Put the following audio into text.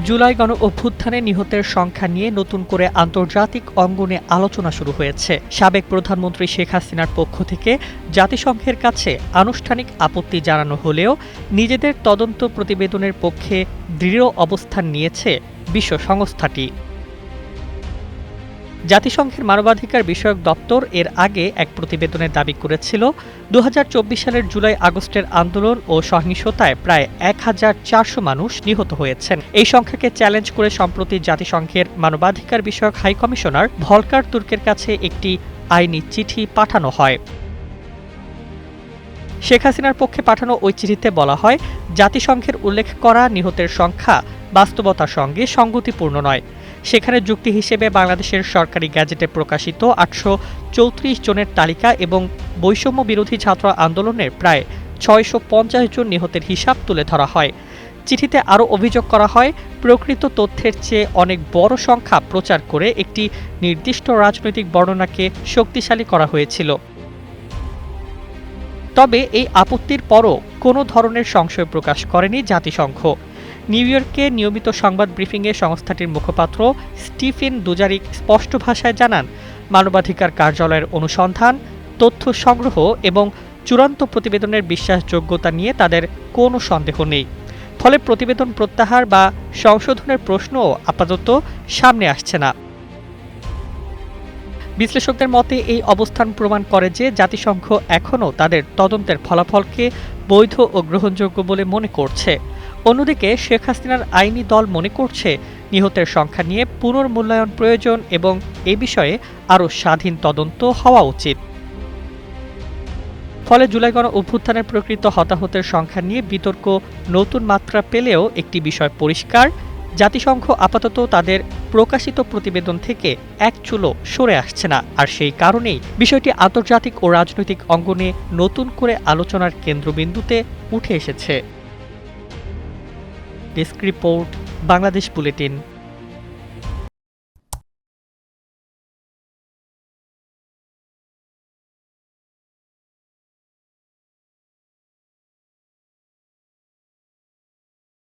জুলাই গণ অভ্যুত্থানে নিহতের সংখ্যা নিয়ে নতুন করে আন্তর্জাতিক অঙ্গনে আলোচনা শুরু হয়েছে। সাবেক প্রধানমন্ত্রী শেখ হাসিনার পক্ষ থেকে জাতিসংঘের কাছে আনুষ্ঠানিক আপত্তি জানানো হলেও নিজেদের তদন্ত প্রতিবেদনের পক্ষে দৃঢ় অবস্থান নিয়েছে বিশ্ব সংস্থাটি। জাতিসংঘের মানবাধিকার বিষয়ক দপ্তর এর আগে এক প্রতিবেদনে দাবি করেছিল 2024 সালের জুলাই-আগস্টের আন্দোলন ও সহিংসতায় প্রায় 1400 মানুষ নিহত হয়েছেন। এই সংখ্যাকে চ্যালেঞ্জ করে সম্প্রতি জাতিসংঘের মানবাধিকার বিষয়ক হাই কমিশনার ভলকার তুর্কের কাছে একটি আইনি চিঠি পাঠানো হয়। শেখ হাসিনার পক্ষে পাঠানো ওই চিঠিতে বলা হয়, জাতিসংঘের উল্লেখ করা নিহতের সংখ্যা বাস্তবতার সঙ্গে সঙ্গতিপূর্ণ নয়। সেখানে যুক্তি হিসেবে বাংলাদেশের সরকারি গ্যাজেটে প্রকাশিত 834 জনের তালিকা এবং বৈষম্য বিরোধী ছাত্র আন্দোলনের প্রায় 650 জন নিহতের হিসাব তুলে ধরা হয়। চিঠিতে আরও অভিযোগ করা হয়, প্রকৃত তথ্যের চেয়ে অনেক বড় সংখ্যা প্রচার করে একটি নির্দিষ্ট রাজনৈতিক বর্ণনাকে শক্তিশালী করা হয়েছিল। তবে এই আপত্তির পরও কোনো ধরনের সংশয় প্রকাশ করেনি জাতিসংঘ। নিউ ইয়র্কে নিয়মিত সংবাদ ব্রিফিংয়ে সংস্থাটির মুখপাত্র স্টিফেন দুজারিক স্পষ্ট ভাষায় জানান, মানবাধিকার কার্যালয়ের অনুসন্ধান, তথ্য সংগ্রহ এবং চূড়ান্ত প্রতিবেদনের বিশ্বাসযোগ্যতা নিয়ে তাদের কোনো সন্দেহ নেই। ফলে প্রতিবেদন প্রত্যাহার বা সংশোধনের প্রশ্নও আপাতত সামনে আসছে না। বিশ্লেষকদের মতে এই অবস্থান প্রমাণ করে যে জাতিসংঘ এখনও তাদের তদন্তের ফলাফলকে বৈধ ও গ্রহণযোগ্য বলে মনে করছে। অন্যদিকে শেখ হাসিনার আইনি দল মনে করছে নিহতের সংখ্যা নিয়ে পুনর্মূল্যায়ন প্রয়োজন এবং এ বিষয়ে আরও স্বাধীন তদন্ত হওয়া উচিত। ফলে জুলাই গণ অভ্যুত্থানের প্রকৃত হতাহতের সংখ্যা নিয়ে বিতর্ক নতুন মাত্রা পেলেও একটি বিষয় পরিষ্কার, জাতিসংঘ আপাতত তাদের প্রকাশিত প্রতিবেদন থেকে এক চুলও সরে আসছে না। আর সেই কারণেই বিষয়টি আন্তর্জাতিক ও রাজনৈতিক অঙ্গনে নতুন করে আলোচনার কেন্দ্রবিন্দুতে উঠে এসেছে। Desk report, Bangladesh bulletin.